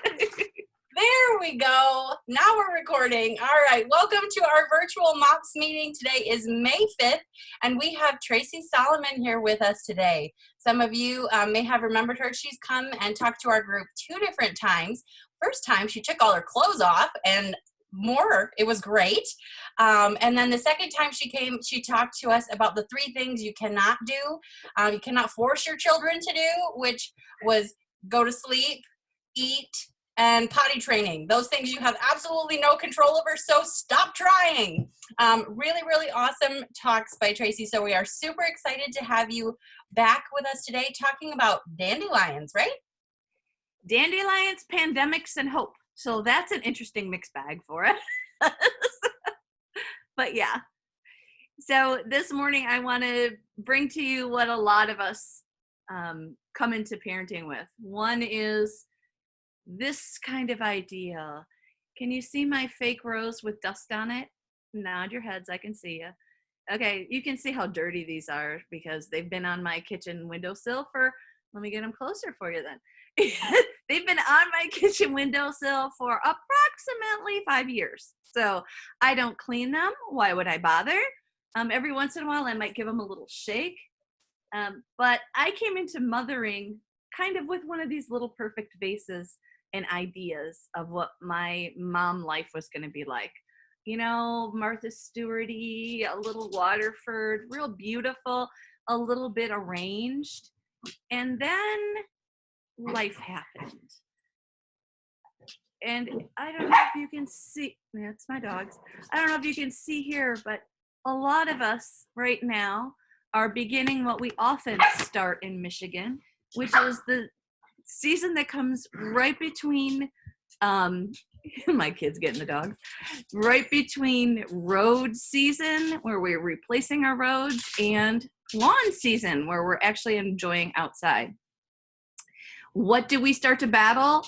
There we go. Now we're recording. All right. Welcome to our virtual MOPS meeting. Today is May 5th, and we have Tracey Solomon here with us today. Some of you may have remembered her. She's come and talked to our group 2 different times. First time, she took all her clothes off and more. It was great. And then the second time she came, she talked to us about the 3 things you cannot do. You cannot force your children to do, which was go to sleep, eat, and potty training. Those things you have absolutely no control over, so stop trying. Really awesome talks by Tracey. So we are super excited to have you back with us today talking about dandelions, right? Dandelions, pandemics, and hope. So that's an interesting mixed bag for us. But yeah. So this morning I want to bring to you what a lot of us come into parenting with. One is this kind of idea. Can you see my fake rose with dust on it? Nod your heads, I can see you. Okay, you can see how dirty these are because they've been on my kitchen windowsill for, let me get them closer for you then. They've been on my kitchen windowsill for approximately 5 years. So I don't clean them. Why would I bother? Every once in a while I might give them a little shake. But I came into mothering kind of with one of these little perfect vases and ideas of what my mom life was going to be like. You know, Martha Stewart-y, a little Waterford, real beautiful, a little bit arranged. And then life happened. And I don't know if you can see, that's my dogs. I don't know if you can see here, but a lot of us right now are beginning what we often start in Michigan, which is the season that comes right between, my kids getting the dogs, right between road season where we're replacing our roads and lawn season where we're actually enjoying outside. What do we start to battle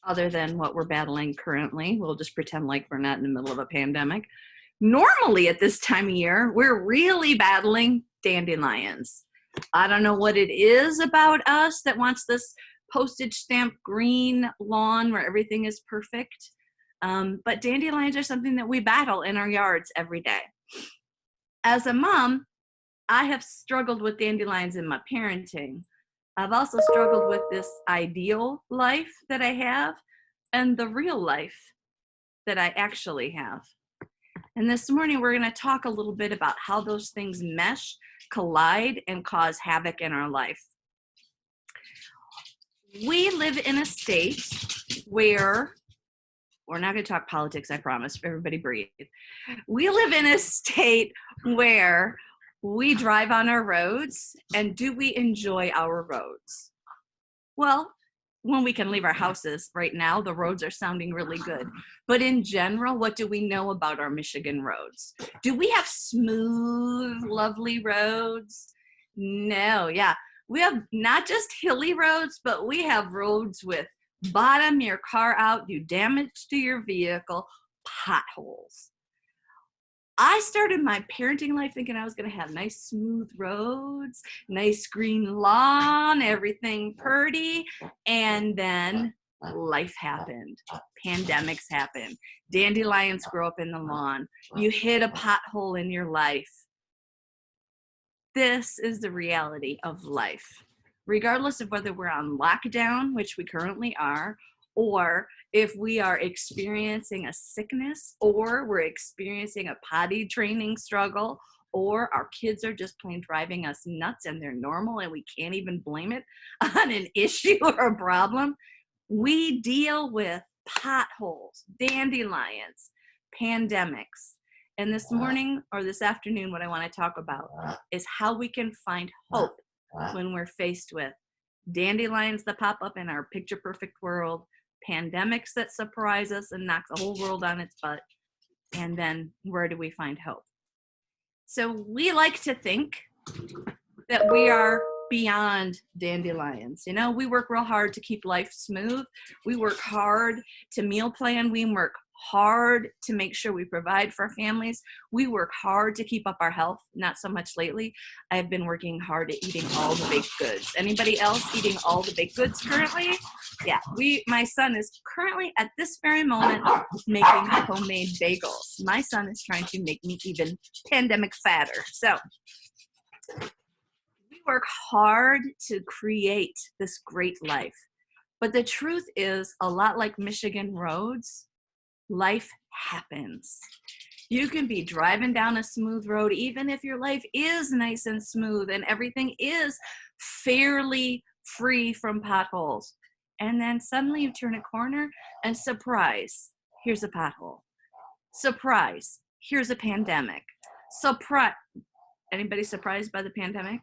other than what we're battling currently? We'll just pretend like we're not in the middle of a pandemic. Normally at this time of year, we're really battling dandelions. I don't know what it is about us that wants this postage stamp green lawn where everything is perfect. But dandelions are something that we battle in our yards every day. As a mom, I have struggled with dandelions in my parenting. I've also struggled with this ideal life that I have and the real life that I actually have. And this morning, we're going to talk a little bit about how those things mesh, collide, and cause havoc in our life. We live in a state where, we're not going to talk politics, I promise. Everybody breathe. We live in a state where we drive on our roads, and do we enjoy our roads? Well, when we can leave our houses right now, the roads are sounding really good. But in general, what do we know about our Michigan roads? Do we have smooth, lovely roads? No, yeah. We have not just hilly roads, but we have roads with bottom your car out, do damage to your vehicle, potholes. I started my parenting life thinking I was going to have nice smooth roads, nice green lawn, everything pretty, and then life happened. Pandemics happened. Dandelions grow up in the lawn. You hit a pothole in your life. This is the reality of life. Regardless of whether we're on lockdown, which we currently are, or if we are experiencing a sickness, or we're experiencing a potty training struggle, or our kids are just plain driving us nuts and they're normal and we can't even blame it on an issue or a problem, we deal with potholes, dandelions, pandemics. And this morning or this afternoon, what I want to talk about is how we can find hope when we're faced with dandelions that pop up in our picture perfect world, pandemics that surprise us and knock the whole world on its butt, and then where do we find hope? So we like to think that we are beyond dandelions. You know, we work real hard to keep life smooth. We work hard to meal plan. We work hard to make sure we provide for our families. We work hard to keep up our health. Not so much lately. I've been working hard at eating all the baked goods. Anybody else eating all the baked goods currently? Yeah, my son is currently at this very moment making homemade bagels. My son is trying to make me even pandemic fatter. So we work hard to create this great life. But the truth is, a lot like Michigan roads, life happens. You can be driving down a smooth road, even if your life is nice and smooth and everything is fairly free from potholes. And then suddenly you turn a corner and surprise, here's a pothole. Surprise, here's a pandemic. Surprise. Anybody surprised by the pandemic?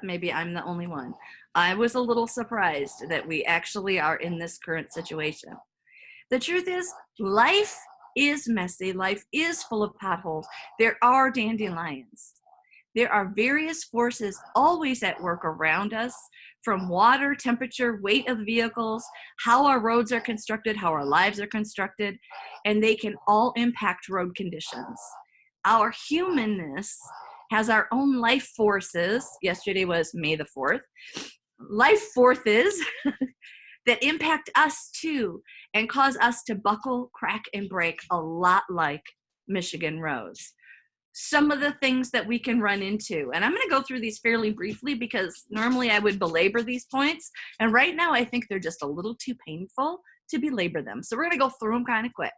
Maybe I'm the only one. I was a little surprised that we actually are in this current situation. The truth is, life is messy. Life is full of potholes. There are dandelions. There are various forces always at work around us, from water, temperature, weight of vehicles, how our roads are constructed, how our lives are constructed, and they can all impact road conditions. Our humanness has our own life forces. Yesterday was May the 4th. Life forces that impact us too and cause us to buckle, crack, and break a lot like Michigan roads. Some of the things that we can run into, and I'm going to go through these fairly briefly because normally I would belabor these points, and right now I think they're just a little too painful to belabor them. So we're going to go through them kind of quick.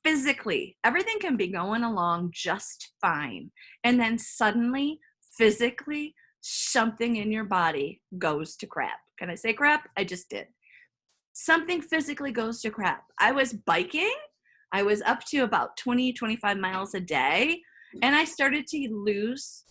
Physically, everything can be going along just fine, and then suddenly, physically, something in your body goes to crap. Can I say crap? I just did. Something physically goes to crap. I was biking. I was up to about 20, 25 miles a day, and I started to lose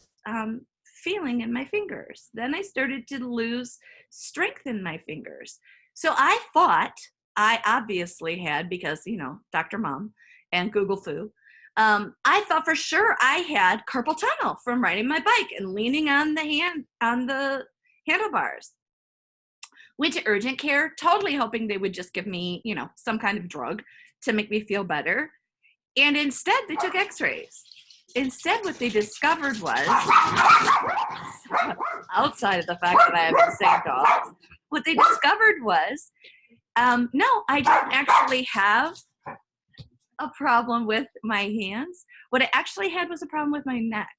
feeling in my fingers. Then I started to lose strength in my fingers. So I thought I obviously had, because, Dr. Mom and Google Foo, I thought for sure I had carpal tunnel from riding my bike and leaning on the handlebars. Went to urgent care, totally hoping they would just give me, some kind of drug to make me feel better. And instead, they took x-rays. Instead, what they discovered was, outside of the fact that I have insane dogs, what they discovered was, no, I don't actually have a problem with my hands. What I actually had was a problem with my neck.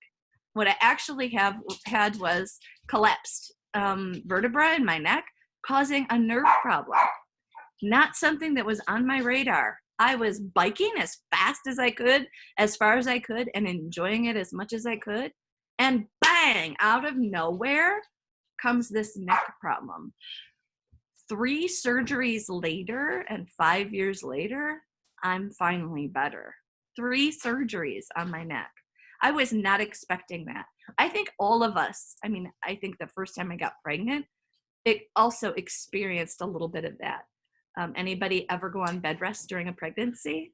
What I actually had was collapsed vertebra in my neck, causing a nerve problem. Not something that was on my radar. I was biking as fast as I could, as far as I could, and enjoying it as much as I could. And bang, out of nowhere comes this neck problem. 3 surgeries later and 5 years later, I'm finally better. 3 surgeries on my neck. I was not expecting that. I think all of us, I think the first time I got pregnant, it also experienced a little bit of that. Anybody ever go on bed rest during a pregnancy?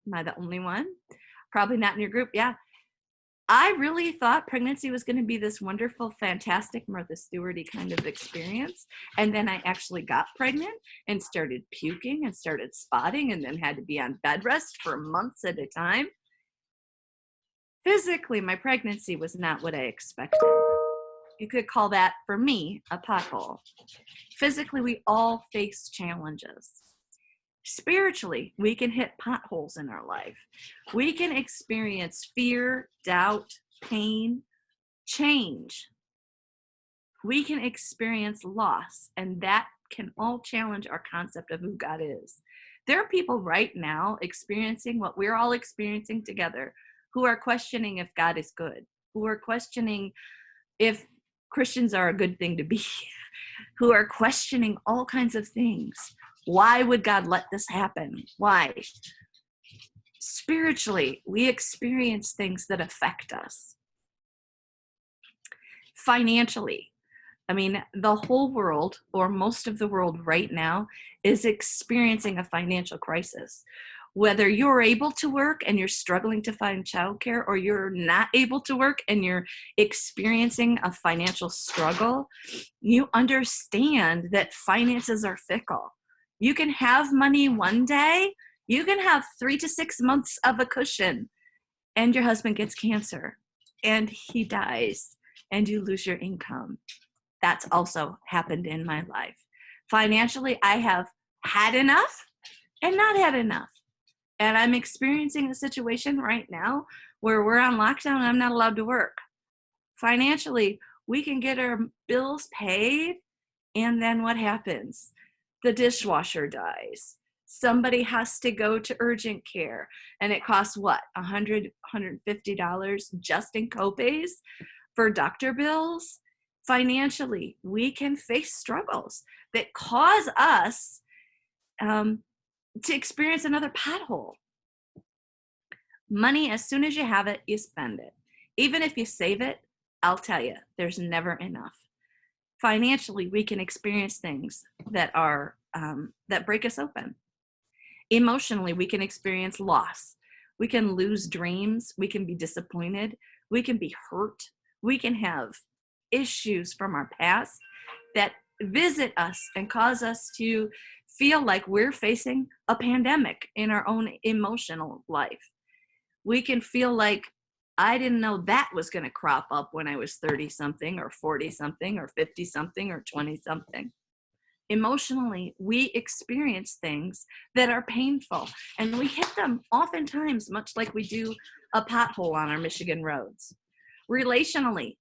Am I the only one? Probably not in your group. Yeah. I really thought pregnancy was going to be this wonderful, fantastic Martha Stewart-y kind of experience. And then I actually got pregnant and started puking and started spotting and then had to be on bed rest for months at a time. Physically, my pregnancy was not what I expected. You could call that, for me, a pothole. Physically, we all face challenges. Spiritually, we can hit potholes in our life. We can experience fear, doubt, pain, change. We can experience loss, and that can all challenge our concept of who God is. There are people right now experiencing what we're all experiencing together who are questioning if God is good, who are questioning if Christians are a good thing to be, who are questioning all kinds of things. Why would God let this happen? Why? Spiritually, we experience things that affect us. Financially, the whole world, or most of the world right now, is experiencing a financial crisis. Whether you're able to work and you're struggling to find childcare, or you're not able to work and you're experiencing a financial struggle, you understand that finances are fickle. You can have money one day, you can have 3 to 6 months of a cushion, and your husband gets cancer and he dies and you lose your income. That's also happened in my life. Financially, I have had enough and not had enough. And I'm experiencing a situation right now where we're on lockdown and I'm not allowed to work. Financially, we can get our bills paid, and then what happens? The dishwasher dies. Somebody has to go to urgent care, and it costs what? $100, $150 just in copays for doctor bills? Financially, we can face struggles that cause us to experience another pothole. Money, as soon as you have it, you spend it. Even if you save it, I'll tell you, there's never enough. Financially, we can experience things that are that break us open. Emotionally, we can experience loss. We can lose dreams. We can be disappointed. We can be hurt. We can have issues from our past that visit us and cause us to feel like we're facing a pandemic in our own emotional life. We can feel like, I didn't know that was going to crop up when I was 30 something or 40 something or 50 something or 20 something. Emotionally, we experience things that are painful, and we hit them oftentimes much like we do a pothole on our Michigan roads. Relationally,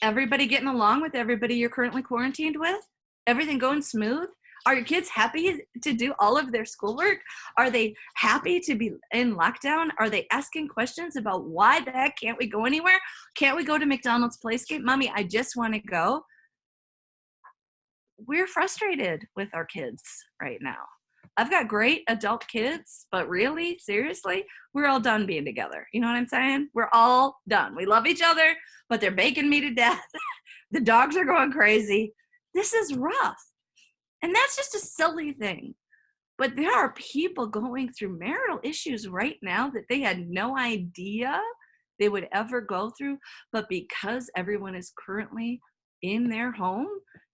everybody getting along with everybody you're currently quarantined with? Everything going smooth? Are your kids happy to do all of their schoolwork? Are they happy to be in lockdown? Are they asking questions about why the heck can't we go anywhere? Can't we go to McDonald's Playscape? Mommy, I just want to go. We're frustrated with our kids right now. I've got great adult kids, but really, seriously, we're all done being together. You know what I'm saying? We're all done. We love each other, but they're baking me to death. The dogs are going crazy. This is rough. And that's just a silly thing. But there are people going through marital issues right now that they had no idea they would ever go through. But because everyone is currently in their home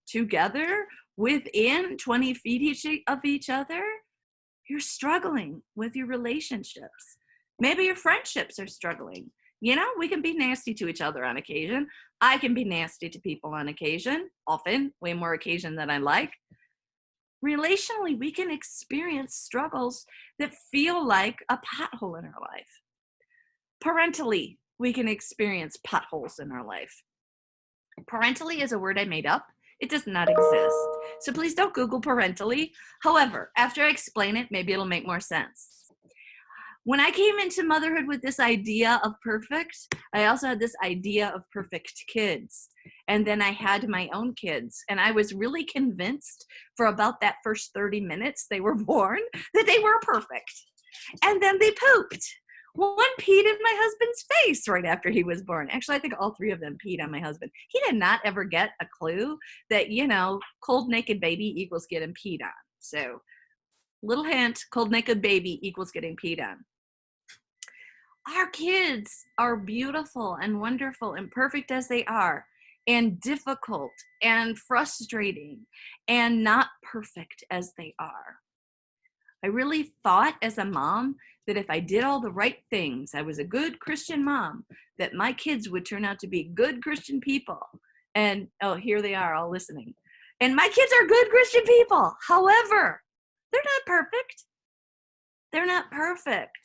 together within 20 feet of each other, you're struggling with your relationships. Maybe your friendships are struggling. You know, we can be nasty to each other on occasion. I can be nasty to people on occasion, often, way more occasion than I like. Relationally, we can experience struggles that feel like a pothole in our life. Parentally, we can experience potholes in our life. Parentally is a word I made up. It does not exist. So please don't Google parentally. However, after I explain it, maybe it'll make more sense. When I came into motherhood with this idea of perfect, I also had this idea of perfect kids. And then I had my own kids. And I was really convinced for about that first 30 minutes they were born that they were perfect. And then they pooped. One peed in my husband's face right after he was born. Actually, I think all 3 of them peed on my husband. He did not ever get a clue that, you know, cold naked baby equals getting peed on. So, little hint, cold naked baby equals getting peed on. Our kids are beautiful and wonderful and perfect as they are, and difficult and frustrating and not perfect as they are. I really thought as a mom that if I did all the right things, I was a good Christian mom, that my kids would turn out to be good Christian people. And oh, here they are all listening. And my kids are good Christian people. However, they're not perfect. They're not perfect.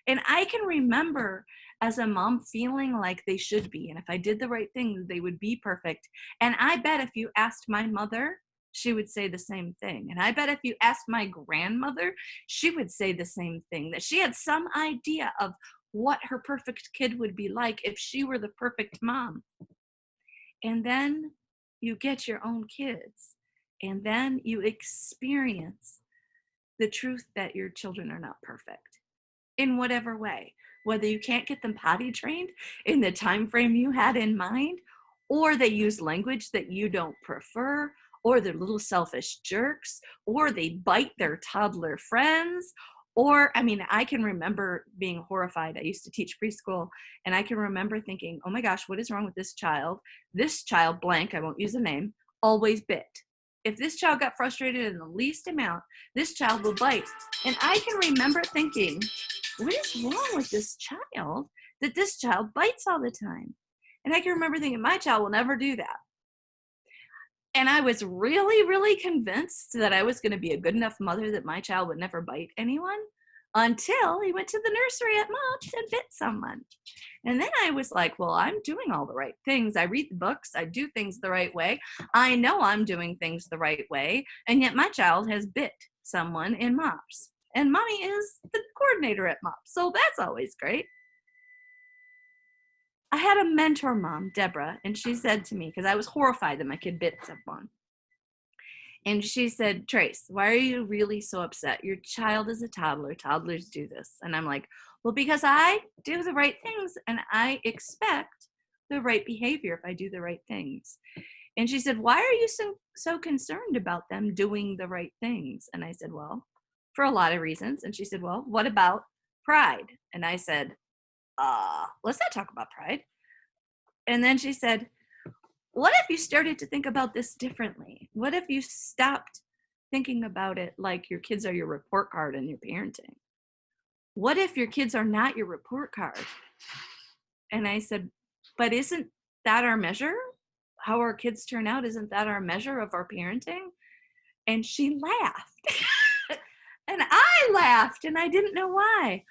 And I can remember as a mom feeling like they should be. And if I did the right things, they would be perfect. And I bet if you asked my mother, she would say the same thing. And I bet if you asked my grandmother, she would say the same thing, that she had some idea of what her perfect kid would be like if she were the perfect mom. And then you get your own kids, and then you experience the truth that your children are not perfect in whatever way, whether you can't get them potty trained in the time frame you had in mind, or they use language that you don't prefer, or they're little selfish jerks, or they bite their toddler friends, or, I mean, I can remember being horrified. I used to teach preschool, and I can remember thinking, oh my gosh, what is wrong with this child? This child, blank, I won't use a name, always bit. If this child got frustrated in the least amount, this child will bite. And I can remember thinking, what is wrong with this child that this child bites all the time? And I can remember thinking, my child will never do that. And I was really, really convinced that I was going to be a good enough mother that my child would never bite anyone until he went to the nursery at MOPS and bit someone. And then I was like, well, I'm doing all the right things. I read the books. I do things the right way. I know I'm doing things the right way. And yet my child has bit someone in MOPS. And mommy is the coordinator at MOPS. So that's always great. I had a mentor mom, Deborah, and she said to me, because I was horrified that my kid bit someone. And she said, Trace, why are you really so upset? Your child is a toddler. Toddlers do this. And I'm like, well, because I do the right things and I expect the right behavior if I do the right things. And she said, why are you so concerned about them doing the right things? And I said, well, for a lot of reasons. And she said, well, what about pride? And I said, let's not talk about pride. And then she said, what if you started to think about this differently? What if you stopped thinking about it like your kids are your report card in your parenting? What if your kids are not your report card? And I said, but isn't that our measure? How our kids turn out, isn't that our measure of our parenting? And she laughed. And I laughed, and I didn't know why.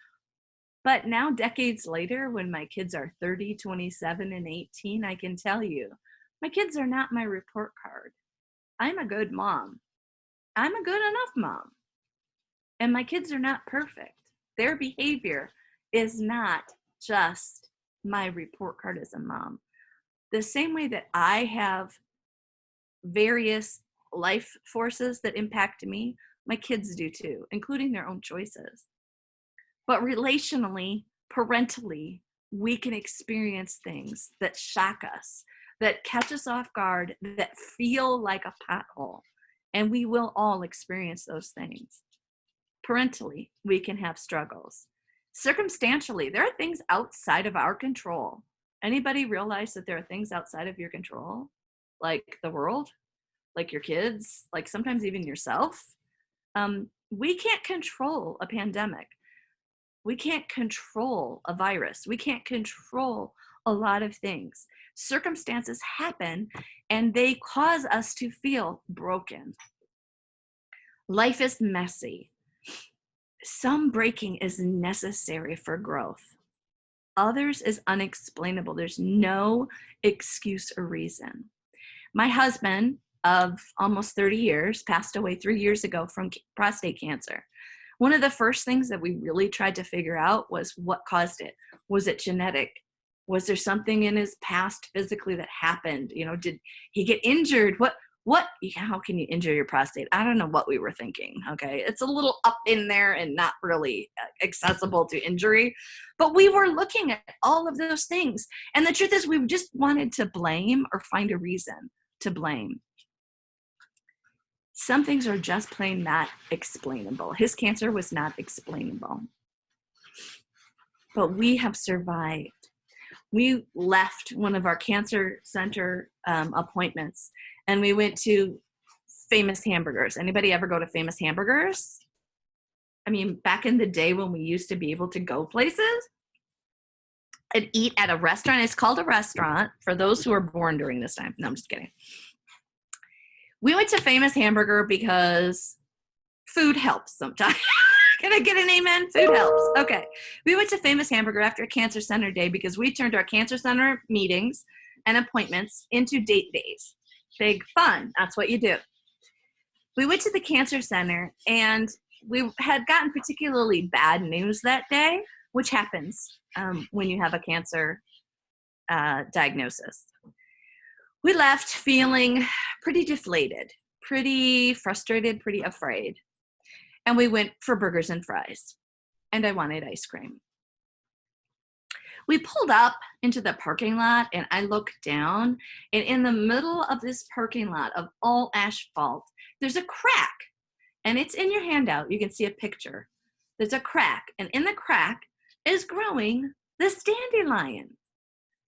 But now, decades later, when my kids are 30, 27, and 18, I can tell you, my kids are not my report card. I'm a good mom. I'm a good enough mom. And my kids are not perfect. Their behavior is not just my report card as a mom. The same way that I have various life forces that impact me, my kids do too, including their own choices. But relationally, parentally, we can experience things that shock us, that catch us off guard, that feel like a pothole. And we will all experience those things. Parentally, we can have struggles. Circumstantially, there are things outside of our control. Anybody realize that there are things outside of your control? Like the world, like your kids, like sometimes even yourself. We can't control a pandemic. We can't control a virus. We can't control a lot of things. Circumstances happen and they cause us to feel broken. Life is messy. Some breaking is necessary for growth. Others is unexplainable. There's no excuse or reason. My husband of almost 30 years passed away 3 years ago from prostate cancer. One of the first things that we really tried to figure out was what caused it. Was it genetic? Was there something in his past physically that happened? You know, did he get injured? How can you injure your prostate? I don't know what we were thinking, okay? It's a little up in there and not really accessible to injury. But we were looking at all of those things. And the truth is we just wanted to blame or find a reason to blame. Some things are just plain not explainable. His cancer was not explainable. But we have survived. We left one of our cancer center appointments and we went to Famous Hamburgers. Anybody ever go to Famous Hamburgers? I mean, back in the day when we used to be able to go places and eat at a restaurant. It's called a restaurant for those who were born during this time. No, I'm just kidding. We went to Famous Hamburger because food helps sometimes. Can I get an amen? Food helps. Okay. We went to Famous Hamburger after a cancer center day because we turned our cancer center meetings and appointments into date days. Big fun. That's what you do. We went to the cancer center and we had gotten particularly bad news that day, which happens when you have a cancer diagnosis. We left feeling pretty deflated, pretty frustrated, pretty afraid. And we went for burgers and fries. And I wanted ice cream. We pulled up into the parking lot and I looked down. And in the middle of this parking lot of all asphalt, there's a crack. And it's in your handout. You can see a picture. There's a crack. And in the crack is growing this dandelion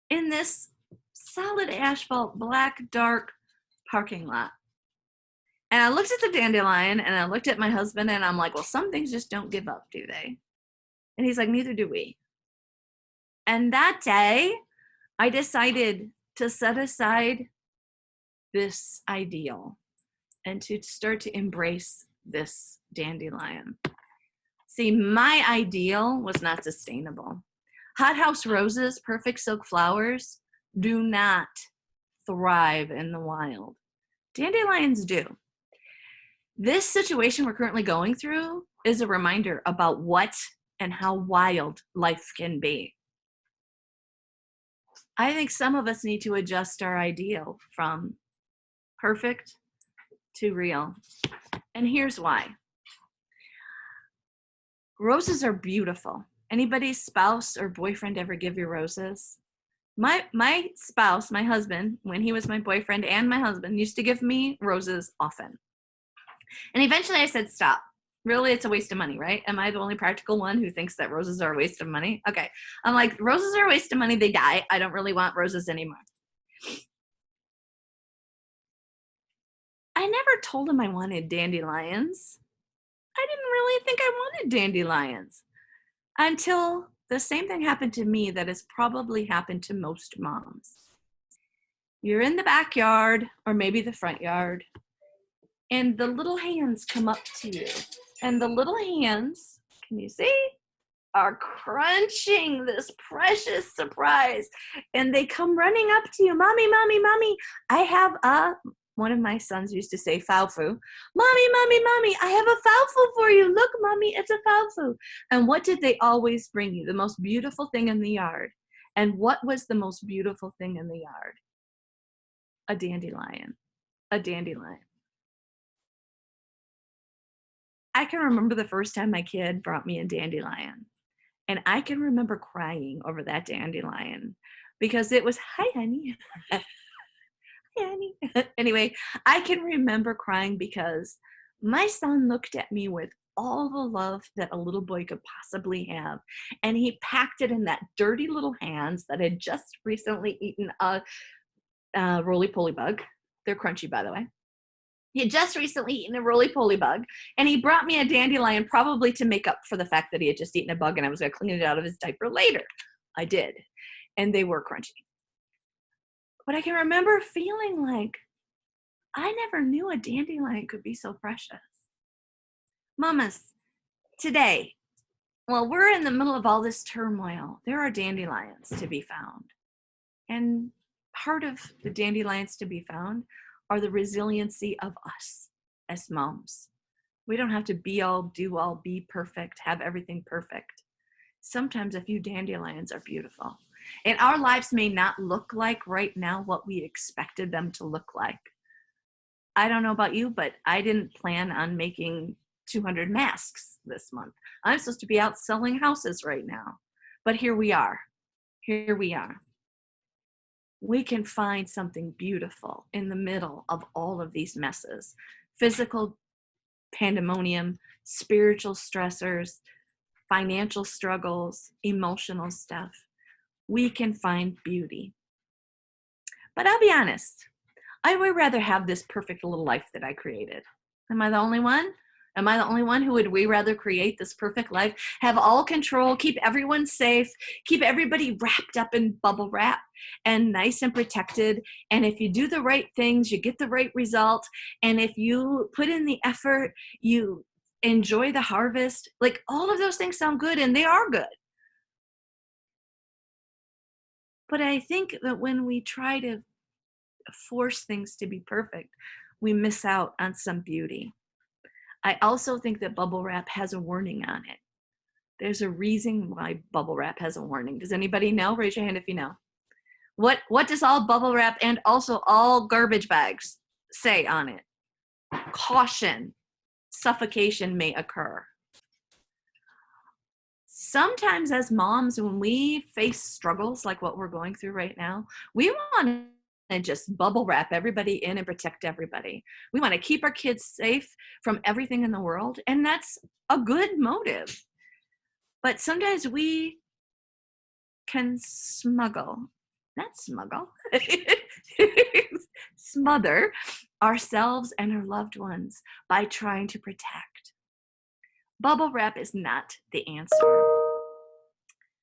in this solid asphalt, black, dark parking lot. And I looked at the dandelion and I looked at my husband and I'm like, well, some things just don't give up, do they? And he's like, neither do we. And that day, I decided to set aside this ideal and to start to embrace this dandelion. See, my ideal was not sustainable. Hothouse roses, perfect silk flowers, do not thrive in the wild. Dandelions do. This situation we're currently going through is a reminder about what and how wild life can be. I think some of us need to adjust our ideal from perfect to real. And here's why. Roses are beautiful. Anybody's spouse or boyfriend ever give you roses? My spouse, my husband, when he was my boyfriend and my husband, used to give me roses often. And eventually I said, stop. Really, it's a waste of money, right? Am I the only practical one who thinks that roses are a waste of money? Okay. I'm like, roses are a waste of money. They die. I don't really want roses anymore. I never told him I wanted dandelions. I didn't really think I wanted dandelions until the same thing happened to me that has probably happened to most moms. You're in the backyard or maybe the front yard, and the little hands come up to you. And the little hands, can you see, are crunching this precious surprise. And they come running up to you. Mommy, mommy, mommy, I have one of my sons used to say faufu. Mommy, mommy, mommy, I have a faufu for you. Look, mommy, it's a faufu. And what did they always bring you? The most beautiful thing in the yard. And what was the most beautiful thing in the yard? A dandelion. A dandelion. I can remember the first time my kid brought me a dandelion. And I can remember crying over that dandelion because it was, hi, honey. Hi, honey. Anyway, I can remember crying because my son looked at me with all the love that a little boy could possibly have. And he packed it in that dirty little hands that had just recently eaten a roly-poly bug. They're crunchy, by the way. He had just recently eaten a roly-poly bug, and he brought me a dandelion probably to make up for the fact that he had just eaten a bug and I was going to clean it out of his diaper later. I did, and they were crunchy. But I can remember feeling like I never knew a dandelion could be so precious. Mamas, today, while we're in the middle of all this turmoil, there are dandelions to be found. And part of the dandelions to be found are the resiliency of us as moms. We don't have to be all, do all, be perfect, have everything perfect. Sometimes a few dandelions are beautiful. And our lives may not look like right now what we expected them to look like. I don't know about you, but I didn't plan on making 200 masks this month. I'm supposed to be out selling houses right now. But here we are. Here we are. We can find something beautiful in the middle of all of these messes. Physical pandemonium, spiritual stressors, financial struggles, emotional stuff. We can find beauty. But I'll be honest, I would rather have this perfect little life that I created. Am I the only one? Am I the only one who would we rather create this perfect life, have all control, keep everyone safe, keep everybody wrapped up in bubble wrap and nice and protected? And if you do the right things, you get the right result. And if you put in the effort, you enjoy the harvest. Like all of those things sound good, and they are good. But I think that when we try to force things to be perfect, we miss out on some beauty. I also think that bubble wrap has a warning on it. There's a reason why bubble wrap has a warning. Does anybody know? Raise your hand if you know. What does all bubble wrap and also all garbage bags say on it? Caution, suffocation may occur. Sometimes as moms, when we face struggles like what we're going through right now, we want to just bubble wrap everybody in and protect everybody. We want to keep our kids safe from everything in the world, and that's a good motive. But sometimes we can smother ourselves and our loved ones by trying to protect. Bubble wrap is not the answer.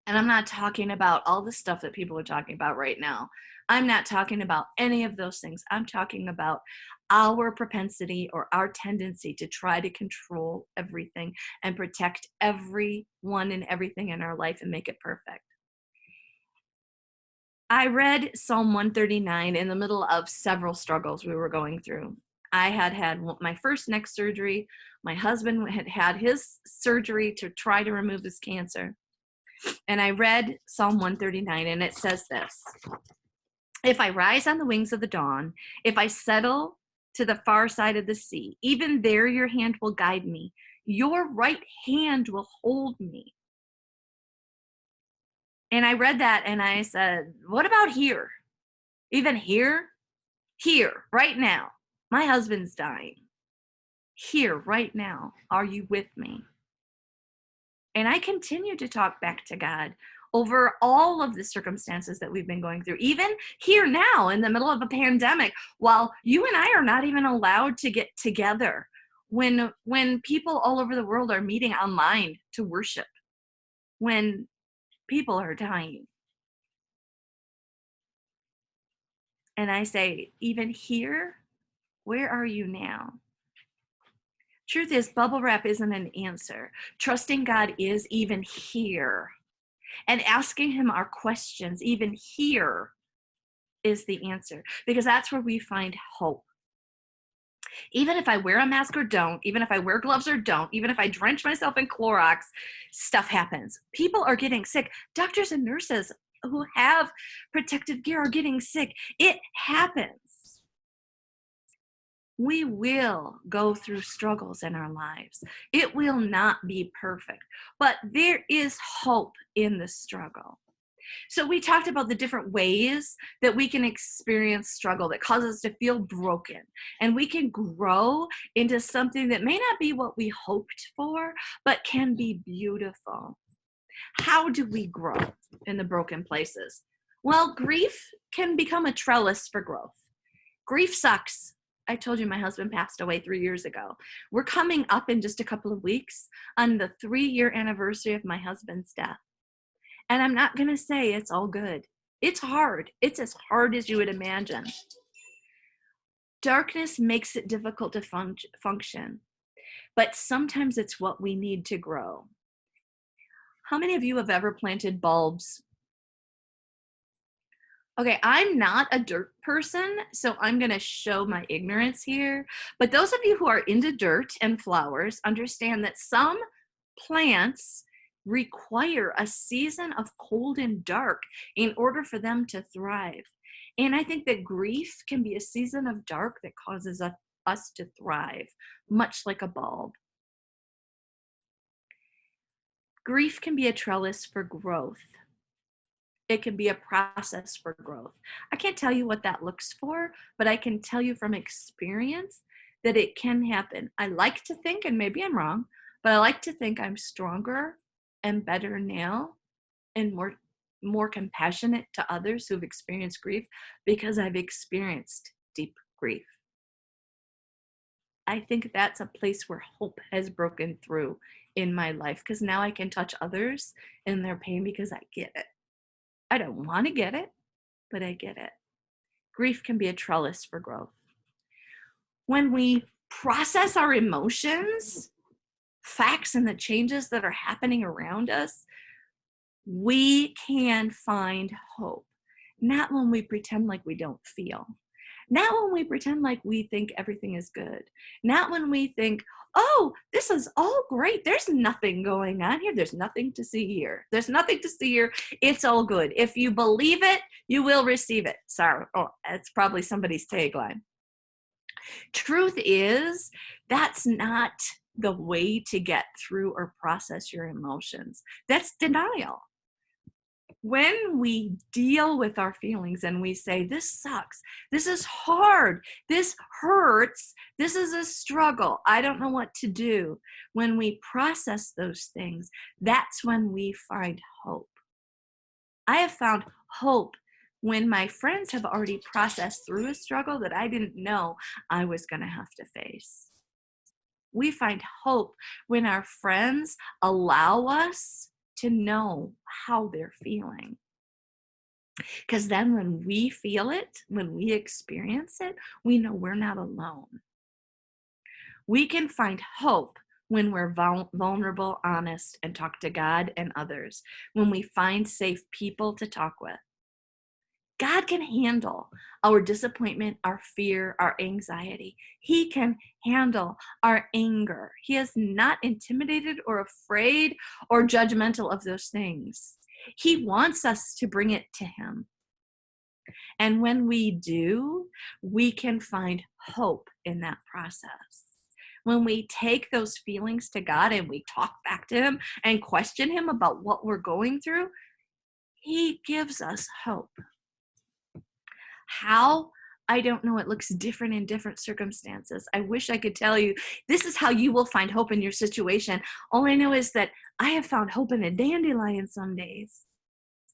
And I'm not talking about all the stuff that people are talking about right now. I'm not talking about any of those things. I'm talking about our propensity or our tendency to try to control everything and protect everyone and everything in our life and make it perfect. I read Psalm 139 in the middle of several struggles we were going through. I had my first neck surgery. My husband had his surgery to try to remove his cancer. And I read Psalm 139, and it says this: if I rise on the wings of the dawn, if I settle to the far side of the sea, even there your hand will guide me. Your right hand will hold me. And I read that and I said, what about here? Even here? Here, right now. My husband's dying. Here, right now. Are you with me? And I continue to talk back to God over all of the circumstances that we've been going through, even here now in the middle of a pandemic, while you and I are not even allowed to get together, when people all over the world are meeting online to worship, when people are dying. And I say, even here, where are you now? Truth is, bubble wrap isn't an answer. Trusting God is even here. And asking him our questions, even here, is the answer. Because that's where we find hope. Even if I wear a mask or don't, even if I wear gloves or don't, even if I drench myself in Clorox, stuff happens. People are getting sick. Doctors and nurses who have protective gear are getting sick. It happens. We will go through struggles in our lives. It will not be perfect, but there is hope in the struggle. So we talked about the different ways that we can experience struggle that causes us to feel broken, and we can grow into something that may not be what we hoped for, but can be beautiful. How do we grow in the broken places? Well, grief can become a trellis for growth. Grief sucks. I told you my husband passed away 3 years ago. We're coming up in just a couple of weeks on the 3-year anniversary of my husband's death. And I'm not going to say it's all good. It's hard. It's as hard as you would imagine. Darkness makes it difficult to function, but sometimes it's what we need to grow. How many of you have ever planted bulbs? Okay, I'm not a dirt person, so I'm going to show my ignorance here. But those of you who are into dirt and flowers understand that some plants require a season of cold and dark in order for them to thrive. And I think that grief can be a season of dark that causes us to thrive, much like a bulb. Grief can be a trellis for growth. It can be a process for growth. I can't tell you what that looks for, but I can tell you from experience that it can happen. I like to think, and maybe I'm wrong, but I like to think I'm stronger and better now and more compassionate to others who've experienced grief because I've experienced deep grief. I think that's a place where hope has broken through in my life, because now I can touch others in their pain because I get it. I don't want to get it, but I get it. Grief can be a trellis for growth. When we process our emotions, facts, and the changes that are happening around us, we can find hope. Not when we pretend like we don't feel. Not when we pretend like we think everything is good. Not when we think, oh, this is all great. There's nothing going on here. There's nothing to see here. There's nothing to see here. It's all good. If you believe it, you will receive it. Sorry. Oh, that's probably somebody's tagline. Truth is, that's not the way to get through or process your emotions. That's denial. When we deal with our feelings and we say, this sucks, this is hard, this hurts, this is a struggle, I don't know what to do. When we process those things, that's when we find hope. I have found hope when my friends have already processed through a struggle that I didn't know I was going to have to face. We find hope when our friends allow us to know how they're feeling. Because then when we feel it, when we experience it, we know we're not alone. We can find hope when we're vulnerable, honest, and talk to God and others, when we find safe people to talk with. God can handle our disappointment, our fear, our anxiety. He can handle our anger. He is not intimidated or afraid or judgmental of those things. He wants us to bring it to him. And when we do, we can find hope in that process. When we take those feelings to God and we talk back to him and question him about what we're going through, he gives us hope. How? I don't know. It looks different in different circumstances. I wish I could tell you, this is how you will find hope in your situation. All I know is that I have found hope in a dandelion some days,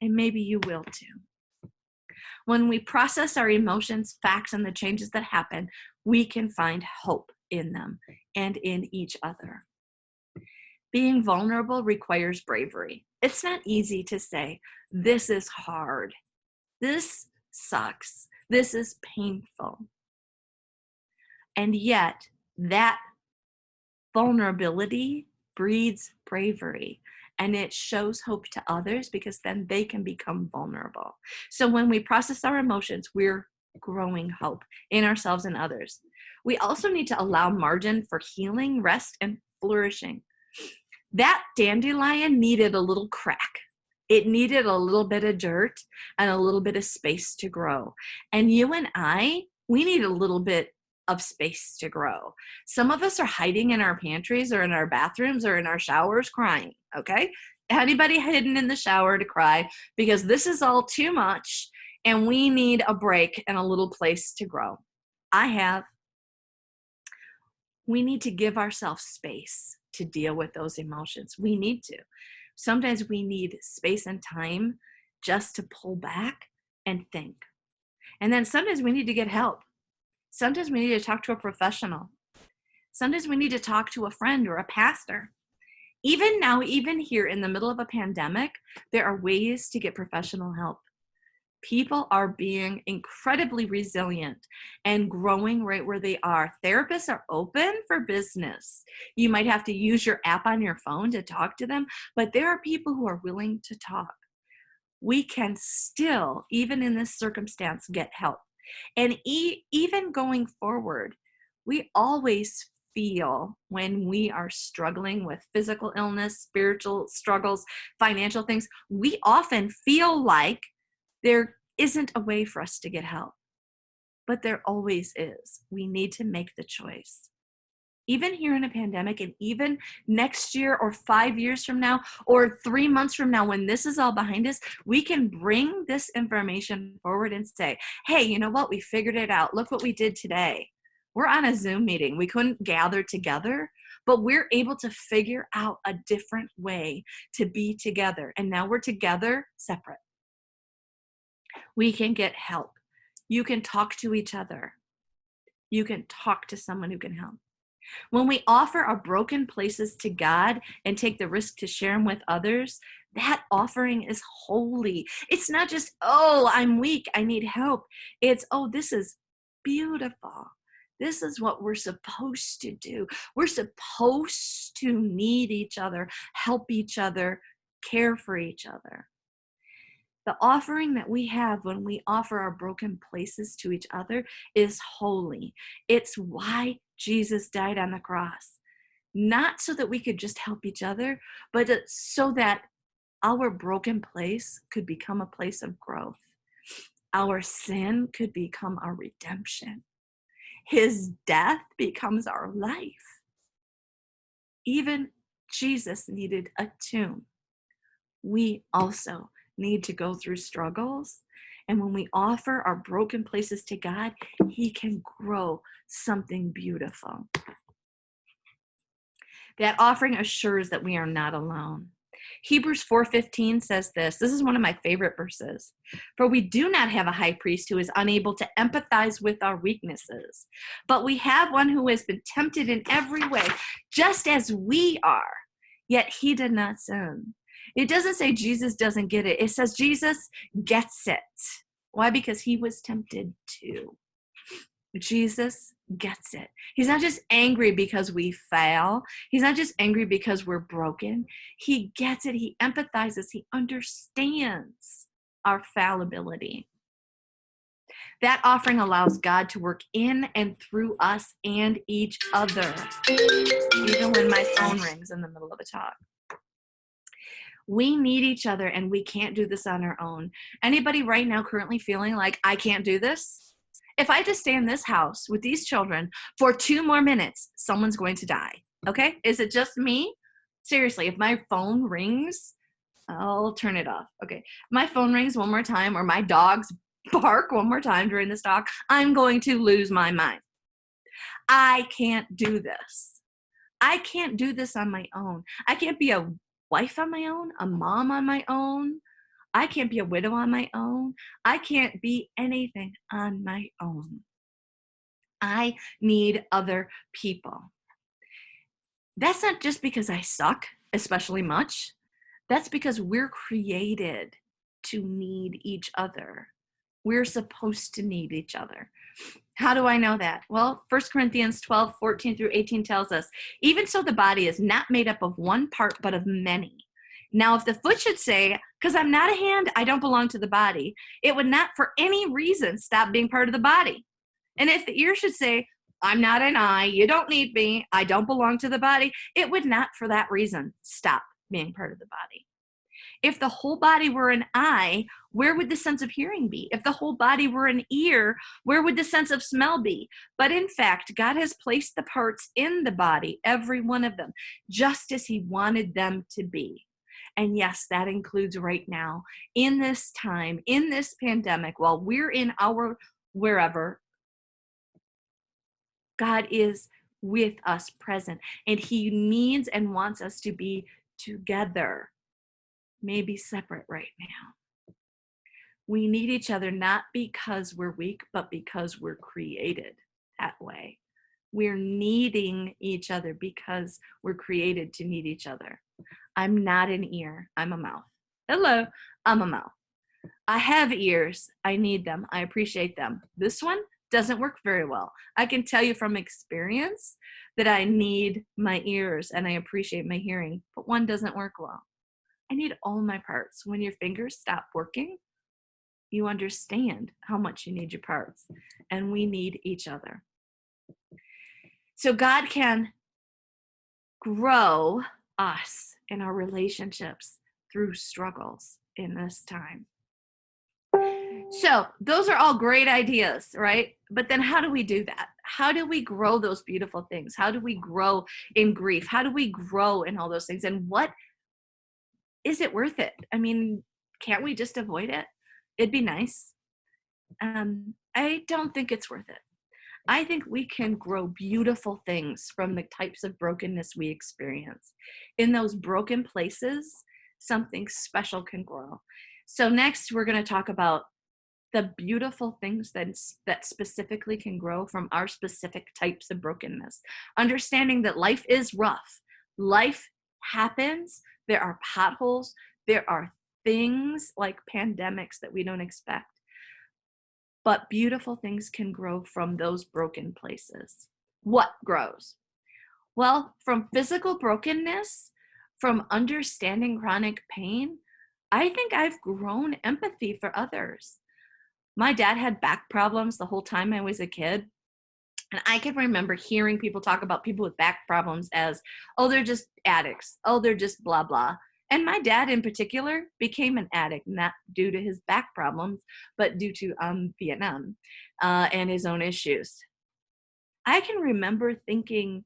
and maybe you will too. When we process our emotions, facts, and the changes that happen, we can find hope in them and in each other. Being vulnerable requires bravery. It's not easy to say, this is hard. This sucks. This is painful. And yet, that vulnerability breeds bravery, and it shows hope to others because then they can become vulnerable. So when we process our emotions, we're growing hope in ourselves and others. We also need to allow margin for healing, rest, and flourishing. That dandelion needed a little crack. It needed a little bit of dirt and a little bit of space to grow. And you and I, we need a little bit of space to grow. Some of us are hiding in our pantries or in our bathrooms or in our showers crying, okay? Anybody hidden in the shower to cry because this is all too much and we need a break and a little place to grow. I have. We need to give ourselves space to deal with those emotions. We need to. Sometimes we need space and time just to pull back and think. And then sometimes we need to get help. Sometimes we need to talk to a professional. Sometimes we need to talk to a friend or a pastor. Even now, even here in the middle of a pandemic, there are ways to get professional help. People are being incredibly resilient and growing right where they are. Therapists are open for business. You might have to use your app on your phone to talk to them, but there are people who are willing to talk. We can still, even in this circumstance, get help. And even going forward, we always feel when we are struggling with physical illness, spiritual struggles, financial things, we often feel like there isn't a way for us to get help, but there always is. We need to make the choice. Even here in a pandemic, and even next year or 5 years from now or 3 months from now, when this is all behind us, we can bring this information forward and say, hey, you know what? We figured it out. Look what we did today. We're on a Zoom meeting. We couldn't gather together, but we're able to figure out a different way to be together. And now we're together separate. We can get help. You can talk to each other. You can talk to someone who can help. When we offer our broken places to God and take the risk to share them with others, that offering is holy. It's not just, oh, I'm weak, I need help. It's, oh, this is beautiful. This is what we're supposed to do. We're supposed to need each other, help each other, care for each other. The offering that we have when we offer our broken places to each other is holy. It's why Jesus died on the cross. Not so that we could just help each other, but so that our broken place could become a place of growth. Our sin could become our redemption. His death becomes our life. Even Jesus needed a tomb. We also need to go through struggles. And when we offer our broken places to God, He can grow something beautiful. That offering assures that we are not alone. Hebrews 4:15 says this is one of my favorite verses. For we do not have a high priest who is unable to empathize with our weaknesses, but we have one who has been tempted in every way, just as we are, yet he did not sin. It doesn't say Jesus doesn't get it. It says Jesus gets it. Why? Because he was tempted too. Jesus gets it. He's not just angry because we fail. He's not just angry because we're broken. He gets it. He empathizes. He understands our fallibility. That offering allows God to work in and through us and each other, even when my phone rings in the middle of a talk. We need each other, and we can't do this on our own. Anybody right now currently feeling like, I can't do this? If I just stay in this house with these children for 2 more minutes, someone's going to die. Okay? Is it just me? Seriously, if my phone rings, I'll turn it off. Okay. My phone rings one more time, or my dogs bark one more time during this talk, I'm going to lose my mind. I can't do this. I can't do this on my own. I can't be a wife on my own, a mom on my own. I can't be a widow on my own. I can't be anything on my own. I need other people. That's not just because I suck especially much. That's because we're created to need each other. We're supposed to need each other. How do I know that? Well, 1 Corinthians 12:14-18 tells us, even so the body is not made up of one part, but of many. Now, if the foot should say, because I'm not a hand, I don't belong to the body, it would not for any reason stop being part of the body. And if the ear should say, I'm not an eye, you don't need me, I don't belong to the body, it would not for that reason stop being part of the body. If the whole body were an eye, where would the sense of hearing be? If the whole body were an ear, where would the sense of smell be? But in fact, God has placed the parts in the body, every one of them, just as he wanted them to be. And yes, that includes right now, in this time, in this pandemic, while we're in our wherever, God is with us present, and he needs and wants us to be together, maybe separate right now. We need each other not because we're weak, but because we're created that way. We're needing each other because we're created to need each other. I'm not an ear, I'm a mouth. Hello, I'm a mouth. I have ears, I need them, I appreciate them. This one doesn't work very well. I can tell you from experience that I need my ears and I appreciate my hearing, but one doesn't work well. I need all my parts. When your fingers stop working, you understand how much you need your parts, and we need each other. So God can grow us in our relationships through struggles in this time. So those are all great ideas, right? But then how do we do that? How do we grow those beautiful things? How do we grow in grief? How do we grow in all those things? And what is it worth it? I mean, can't we just avoid it? It'd be nice. I don't think it's worth it. I think we can grow beautiful things from the types of brokenness we experience. In those broken places, something special can grow. So next, we're going to talk about the beautiful things that specifically can grow from our specific types of brokenness. Understanding that life is rough. Life happens. There are potholes. There are things like pandemics that we don't expect. But beautiful things can grow from those broken places. What grows? Well, from physical brokenness, from understanding chronic pain, I think I've grown empathy for others. My dad had back problems the whole time I was a kid. And I can remember hearing people talk about people with back problems as, oh, they're just addicts. Oh, they're just blah, blah. And my dad in particular became an addict, not due to his back problems, but due to Vietnam and his own issues. I can remember thinking,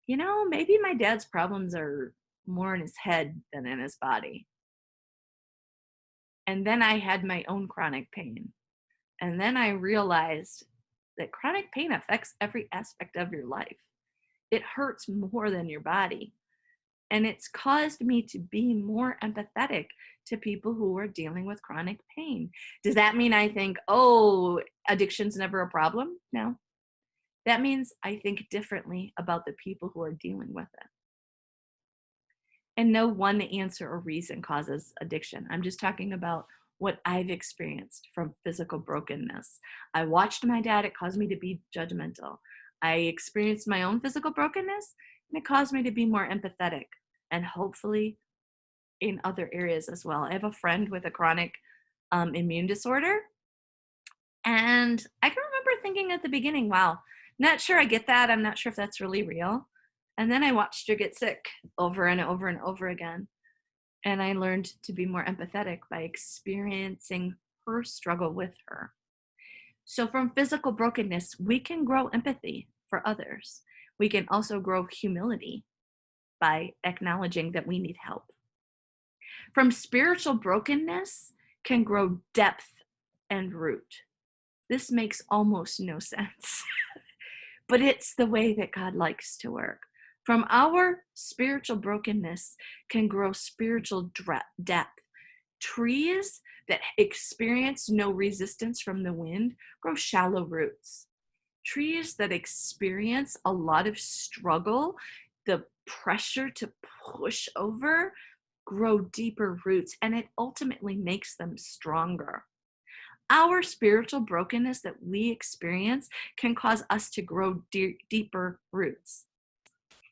you know, maybe my dad's problems are more in his head than in his body. And then I had my own chronic pain. And then I realized that chronic pain affects every aspect of your life. It hurts more than your body. And it's caused me to be more empathetic to people who are dealing with chronic pain. Does that mean I think, oh, addiction's never a problem? No. That means I think differently about the people who are dealing with it. And no one answer or reason causes addiction. I'm just talking about what I've experienced from physical brokenness. I watched my dad, it caused me to be judgmental. I experienced my own physical brokenness, and it caused me to be more empathetic, and hopefully in other areas as well. I have a friend with a chronic immune disorder, and I can remember thinking at the beginning, wow, not sure I get that. I'm not sure if that's really real. And then I watched her get sick over and over and over again. And I learned to be more empathetic by experiencing her struggle with her. So from physical brokenness, we can grow empathy for others. We can also grow humility by acknowledging that we need help. From spiritual brokenness can grow depth and root. This makes almost no sense, but it's the way that God likes to work. From our spiritual brokenness can grow spiritual depth. Trees that experience no resistance from the wind grow shallow roots. Trees that experience a lot of struggle, the pressure to push over, grow deeper roots, and it ultimately makes them stronger. Our spiritual brokenness that we experience can cause us to grow deeper roots.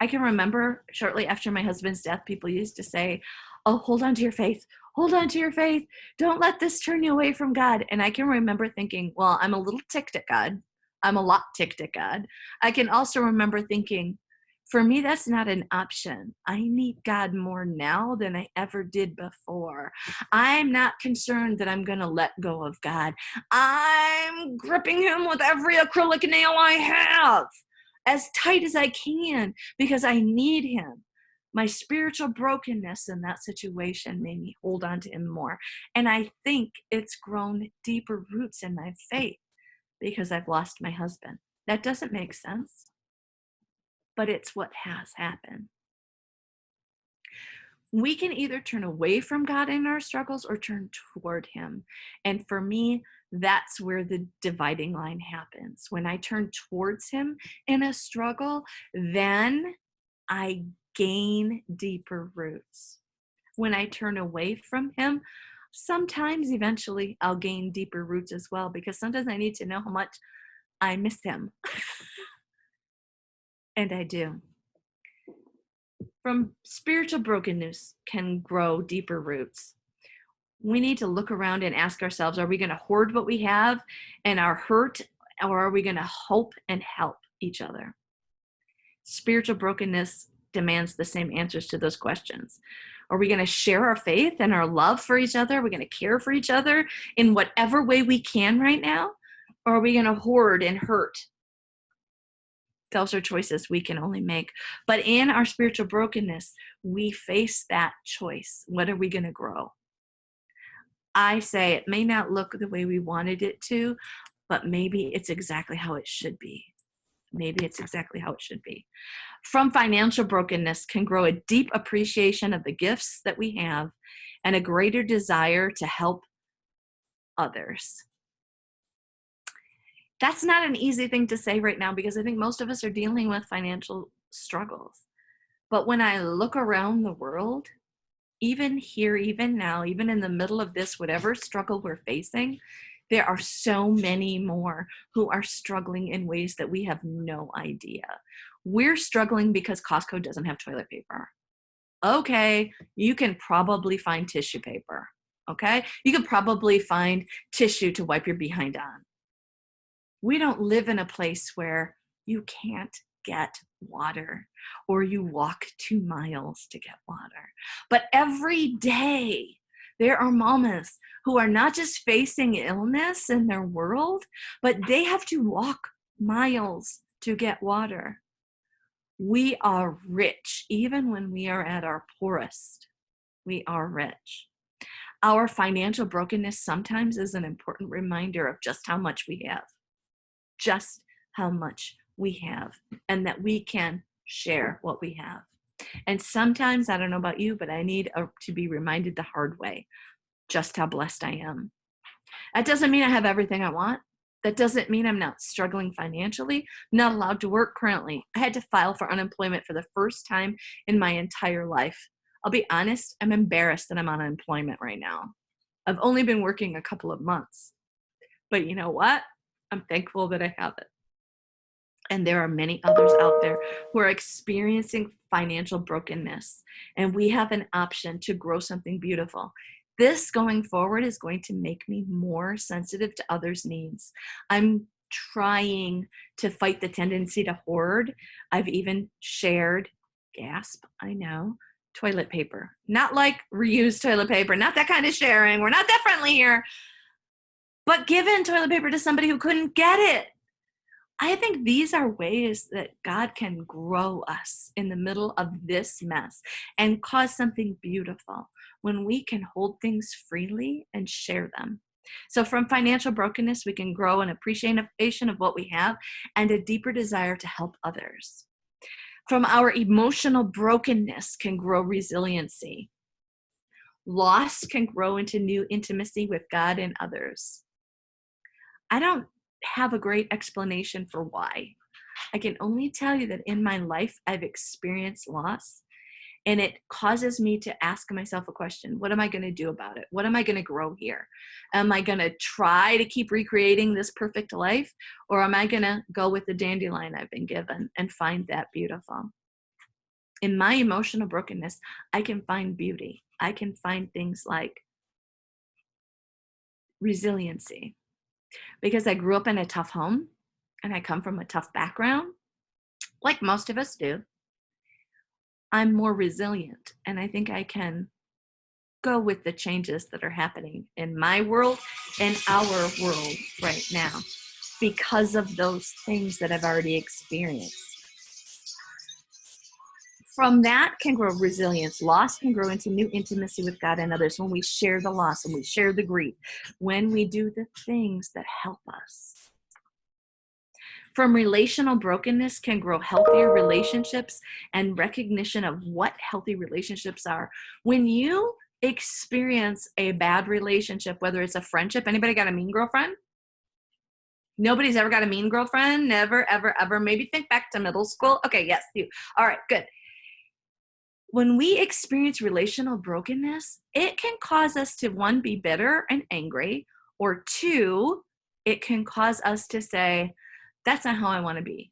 I can remember shortly after my husband's death, people used to say, oh, hold on to your faith. Hold on to your faith. Don't let this turn you away from God. And I can remember thinking, well, I'm a little ticked at God. I'm a lot ticked at God. I can also remember thinking, for me, that's not an option. I need God more now than I ever did before. I'm not concerned that I'm going to let go of God. I'm gripping him with every acrylic nail I have, as tight as I can, because I need him. My spiritual brokenness in that situation made me hold on to him more. And I think it's grown deeper roots in my faith because I've lost my husband. That doesn't make sense, but it's what has happened. We can either turn away from God in our struggles or turn toward him. And for me, that's where the dividing line happens. When I turn towards him in a struggle, then I gain deeper roots. When I turn away from him, sometimes eventually I'll gain deeper roots as well, because sometimes I need to know how much I miss him. And I do. From spiritual brokenness can grow deeper roots. We need to look around and ask ourselves, are we going to hoard what we have and our hurt, or are we going to hope and help each other? Spiritual brokenness demands the same answers to those questions. Are we going to share our faith and our love for each other? Are we going to care for each other in whatever way we can right now? Or are we going to hoard and hurt? Those are choices we can only make. But in our spiritual brokenness, we face that choice. What are we going to grow? I say it may not look the way we wanted it to, but maybe it's exactly how it should be. Maybe it's exactly how it should be. From financial brokenness can grow a deep appreciation of the gifts that we have and a greater desire to help others. That's not an easy thing to say right now, because I think most of us are dealing with financial struggles. But when I look around the world, even here, even now, even in the middle of this, whatever struggle we're facing, there are so many more who are struggling in ways that we have no idea. We're struggling because Costco doesn't have toilet paper. Okay, you can probably find tissue paper. Okay, you can probably find tissue to wipe your behind on. We don't live in a place where you can't get water or you walk 2 miles to get water. But every day, there are mamas who are not just facing illness in their world, but they have to walk miles to get water. We are rich, even when we are at our poorest. We are rich. Our financial brokenness sometimes is an important reminder of just how much we have. Just how much we have, and that we can share what we have. And sometimes, I don't know about you, but I need to be reminded the hard way just how blessed I am. That doesn't mean I have everything I want. That doesn't mean I'm not struggling financially, not allowed to work currently. I had to file for unemployment for the first time in my entire life. I'll be honest, I'm embarrassed that I'm on unemployment right now. I've only been working a couple of months. But you know what? I'm thankful that I have it. And there are many others out there who are experiencing financial brokenness. And we have an option to grow something beautiful. This going forward is going to make me more sensitive to others' needs. I'm trying to fight the tendency to hoard. I've even shared, gasp, I know, toilet paper. Not like reused toilet paper, not that kind of sharing. We're not that friendly here. But given toilet paper to somebody who couldn't get it. I think these are ways that God can grow us in the middle of this mess and cause something beautiful when we can hold things freely and share them. So from financial brokenness, we can grow an appreciation of what we have and a deeper desire to help others. From our emotional brokenness can grow resiliency. Loss can grow into new intimacy with God and others. I don't have a great explanation for why. I can only tell you that in my life, I've experienced loss, and it causes me to ask myself a question. What am I going to do about it? What am I going to grow here? Am I going to try to keep recreating this perfect life, or am I going to go with the dandelion I've been given and find that beautiful? In my emotional brokenness, I can find beauty. I can find things like resiliency. Because I grew up in a tough home and I come from a tough background, like most of us do, I'm more resilient, and I think I can go with the changes that are happening in my world and our world right now because of those things that I've already experienced. From that can grow resilience. Loss can grow into new intimacy with God and others when we share the loss and we share the grief, when we do the things that help us. From relational brokenness can grow healthier relationships and recognition of what healthy relationships are. When you experience a bad relationship, whether it's a friendship, anybody got a mean girlfriend? Nobody's ever got a mean girlfriend? Never, ever, ever. Maybe think back to middle school. Okay, yes, you. All right, good. When we experience relational brokenness, it can cause us to, one, be bitter and angry, or two, it can cause us to say, that's not how I want to be.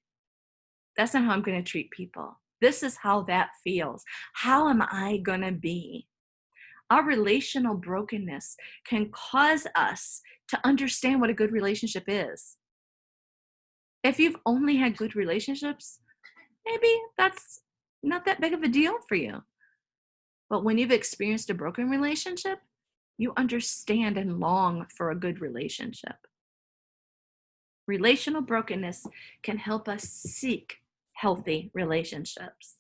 That's not how I'm going to treat people. This is how that feels. How am I going to be? Our relational brokenness can cause us to understand what a good relationship is. If you've only had good relationships, maybe that's not that big of a deal for you. But when you've experienced a broken relationship, you understand and long for a good relationship. Relational brokenness can help us seek healthy relationships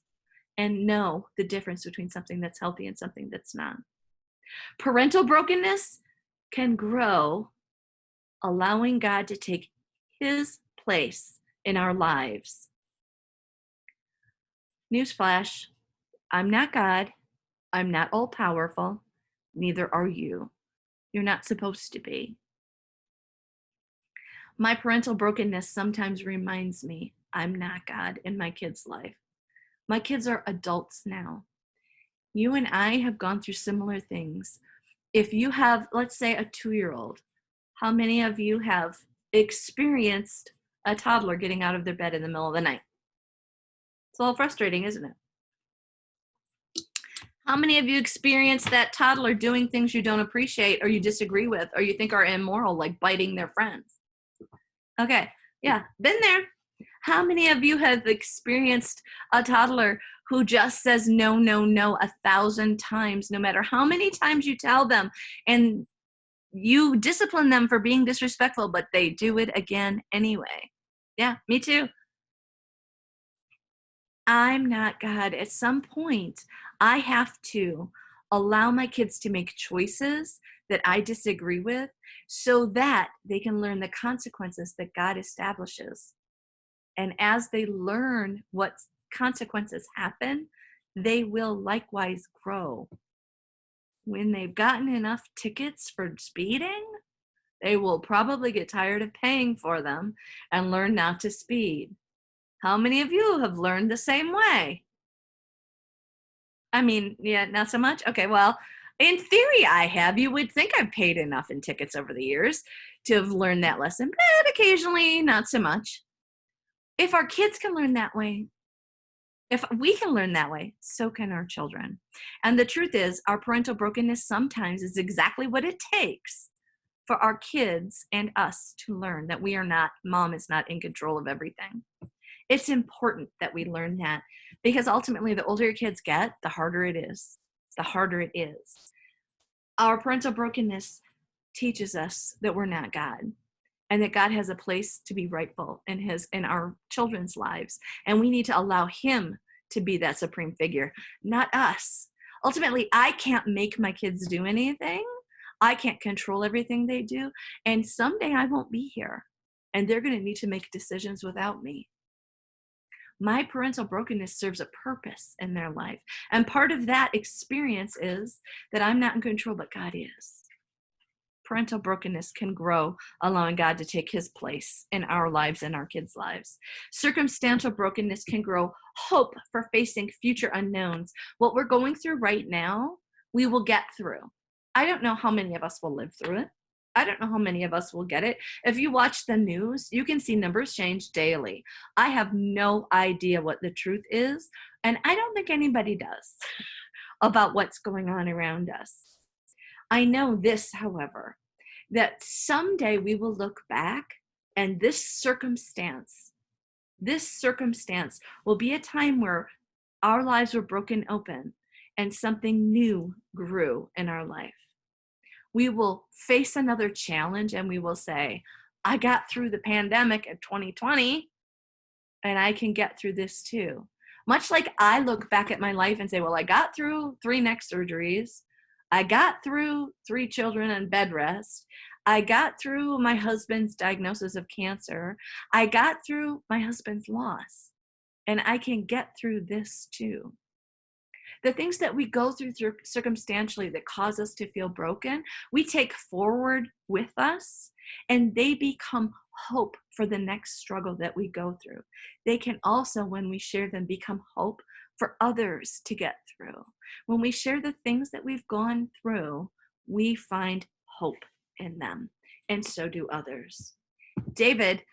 and know the difference between something that's healthy and something that's not. Parental brokenness can grow, allowing God to take his place in our lives. Newsflash, I'm not God. I'm not all powerful. Neither are you. You're not supposed to be. My parental brokenness sometimes reminds me I'm not God in my kids' life. My kids are adults now. You and I have gone through similar things. If you have, let's say, a 2-year-old, how many of you have experienced a toddler getting out of their bed in the middle of the night? It's a little frustrating, isn't it? How many of you experienced that toddler doing things you don't appreciate or you disagree with or you think are immoral, like biting their friends? Okay, yeah, been there. How many of you have experienced a toddler who just says no, no, no 1,000 times, no matter how many times you tell them, and you discipline them for being disrespectful, but they do it again anyway? Yeah, me too. I'm not God. At some point, I have to allow my kids to make choices that I disagree with so that they can learn the consequences that God establishes. And as they learn what consequences happen, they will likewise grow. When they've gotten enough tickets for speeding, they will probably get tired of paying for them and learn not to speed. How many of you have learned the same way? I mean, yeah, not so much? Okay, well, in theory I have. You would think I've paid enough in tickets over the years to have learned that lesson, but occasionally not so much. If our kids can learn that way, if we can learn that way, so can our children. And the truth is, our parental brokenness sometimes is exactly what it takes for our kids and us to learn that mom is not in control of everything. It's important that we learn that, because ultimately the older your kids get, the harder it is. The harder it is. Our parental brokenness teaches us that we're not God, and that God has a place to be rightful in our children's lives. And we need to allow him to be that supreme figure, not us. Ultimately, I can't make my kids do anything. I can't control everything they do. And someday I won't be here, and they're going to need to make decisions without me. My parental brokenness serves a purpose in their life. And part of that experience is that I'm not in control, but God is. Parental brokenness can grow, allowing God to take his place in our lives and our kids' lives. Circumstantial brokenness can grow hope for facing future unknowns. What we're going through right now, we will get through. I don't know how many of us will live through it. I don't know how many of us will get it. If you watch the news, you can see numbers change daily. I have no idea what the truth is, and I don't think anybody does about what's going on around us. I know this, however, that someday we will look back, and this circumstance will be a time where our lives were broken open and something new grew in our life. We will face another challenge and we will say, I got through the pandemic in 2020 and I can get through this too. Much like I look back at my life and say, well, I got through 3 neck surgeries. I got through 3 children on bed rest. I got through my husband's diagnosis of cancer. I got through my husband's loss, and I can get through this too. The things that we go through circumstantially that cause us to feel broken, we take forward with us, and they become hope for the next struggle that we go through. They can also, when we share them, become hope for others to get through. When we share the things that we've gone through, we find hope in them, and so do others. David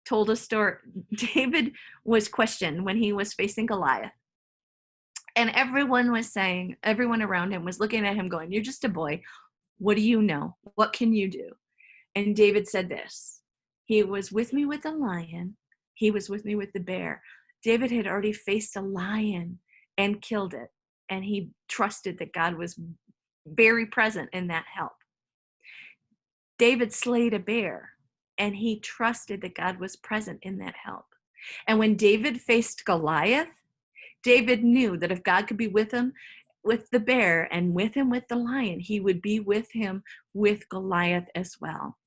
told a story. David was questioned when he was facing Goliath. And everyone around him was looking at him going, you're just a boy. What do you know? What can you do? And David said this, he was with me with the lion. He was with me with the bear. David had already faced a lion and killed it. And he trusted that God was very present in that help. David slayed a bear, and he trusted that God was present in that help. And when David faced Goliath, David knew that if God could be with him with the bear and with him with the lion, he would be with him with Goliath as well.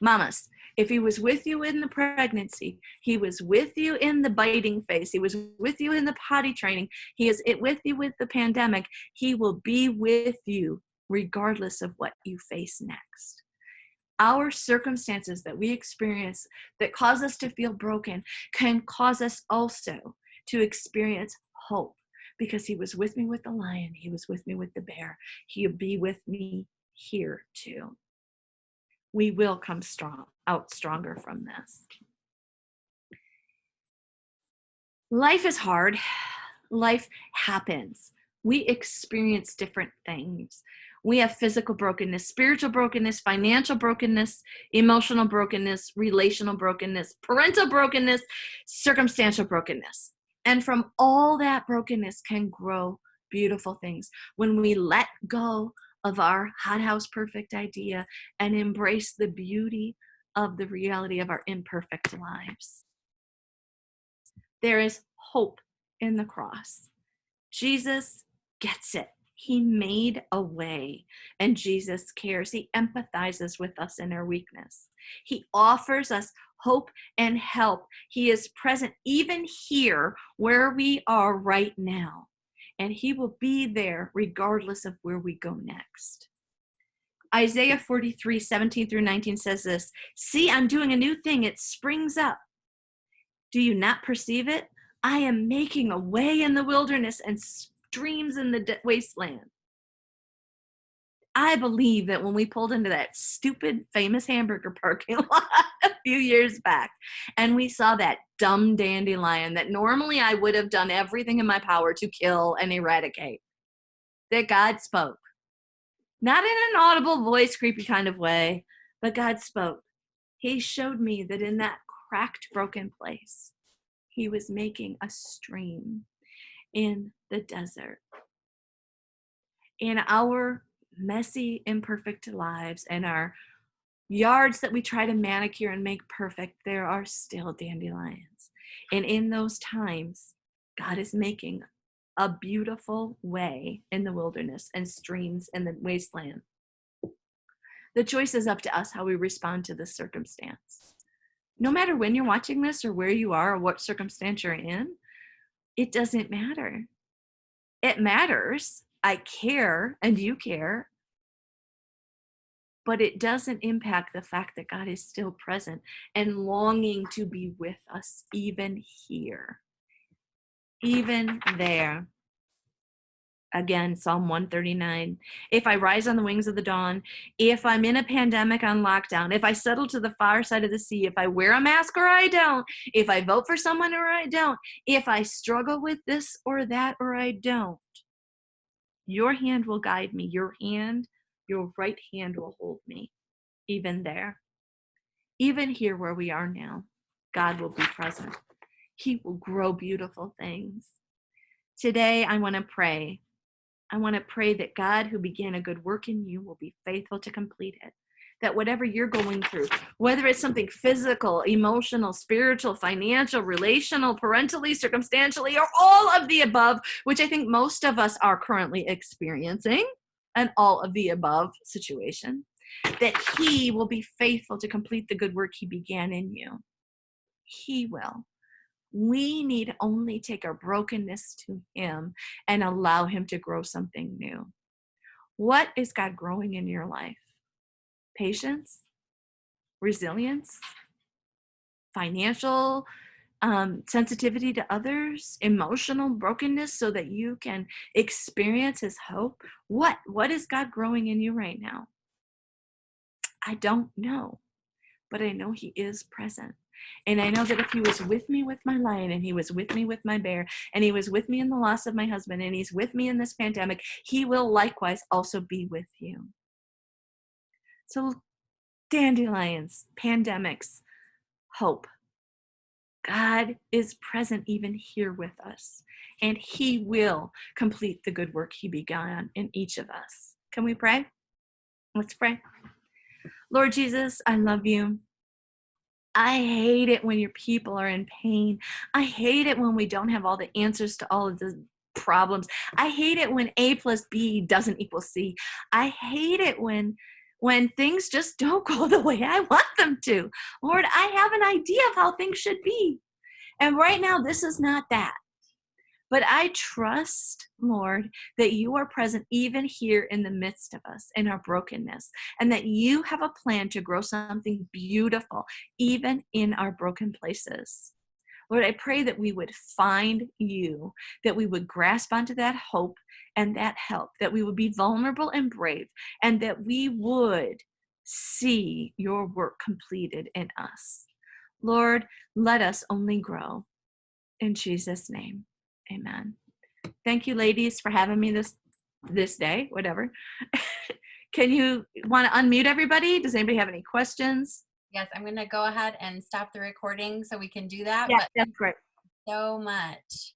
Mamas, if he was with you in the pregnancy, he was with you in the biting phase, he was with you in the potty training, he is with you with the pandemic, he will be with you regardless of what you face next. Our circumstances that we experience that cause us to feel broken can cause us also to experience hope, because he was with me with the lion, he was with me with the bear, he'll be with me here too. We will come out stronger from this. Life is hard. Life happens. We experience different things. We have physical brokenness, spiritual brokenness, financial brokenness, emotional brokenness, relational brokenness, parental brokenness, circumstantial brokenness. And from all that brokenness can grow beautiful things when we let go of our hothouse perfect idea and embrace the beauty of the reality of our imperfect lives. There is hope in the cross. Jesus gets it. He made a way, and Jesus cares. He empathizes with us in our weakness. He offers us hope and help. He is present even here where we are right now. and he will be there regardless of where we go next. Isaiah 43, 17 through 19 says this, "See, I'm doing a new thing. It springs up. Do you not perceive it? I am making a way in the wilderness and streams in the wasteland." I believe that when we pulled into that stupid famous hamburger parking lot a few years back and we saw that dumb dandelion that normally I would have done everything in my power to kill and eradicate, that God spoke. Not in an audible voice, creepy kind of way, but God spoke. He showed me that in that cracked, broken place, he was making a stream in the desert. In our messy, imperfect lives and our yards that we try to manicure and make perfect, there are still dandelions. And in those times, God is making a beautiful way in the wilderness and streams in the wasteland. The choice is up to us how we respond to this circumstance. No matter when you're watching this or where you are or what circumstance you're in, it doesn't matter. It matters. I care and you care. But it doesn't impact the fact that God is still present and longing to be with us even here, even there. Again, Psalm 139, if I rise on the wings of the dawn, if I'm in a pandemic on lockdown, if I settle to the far side of the sea, if I wear a mask or I don't, if I vote for someone or I don't, if I struggle with this or that or I don't, your hand will guide me. Your right hand will hold me, even there. Even here where we are now, God will be present. He will grow beautiful things. Today, I want to pray. I want to pray that God, who began a good work in you, will be faithful to complete it. That whatever you're going through, whether it's something physical, emotional, spiritual, financial, relational, parentally, circumstantially, or all of the above, which I think most of us are currently experiencing, an all of the above situation, that he will be faithful to complete the good work he began in you. He will. We need only take our brokenness to him and allow him to grow something new. What is God growing in your life? Patience, resilience, financial sensitivity to others, emotional brokenness so that you can experience his hope. What is God growing in you right now? I don't know, but I know he is present. And I know that if he was with me with my lion, and he was with me with my bear, and he was with me in the loss of my husband, and he's with me in this pandemic, he will likewise also be with you. So dandelions, pandemics, hope. God is present even here with us, and he will complete the good work he began in each of us. Can we pray? Let's pray. Lord Jesus, I love you. I hate it when your people are in pain. I hate it when we don't have all the answers to all of the problems. I hate it when A plus B doesn't equal C. I hate it when things just don't go the way I want them to. Lord, I have an idea of how things should be. And right now, this is not that. But I trust, Lord, that you are present even here in the midst of us, in our brokenness, and that you have a plan to grow something beautiful, even in our broken places. Lord, I pray that we would find you, that we would grasp onto that hope and that help, that we would be vulnerable and brave, and that we would see your work completed in us. Lord, let us only grow. In Jesus' name. Amen. Thank you, ladies, for having me this day, whatever. Can you want to unmute everybody? Does anybody have any questions? Yes, I'm going to go ahead and stop the recording so we can do that. Yeah, but that's great. so much.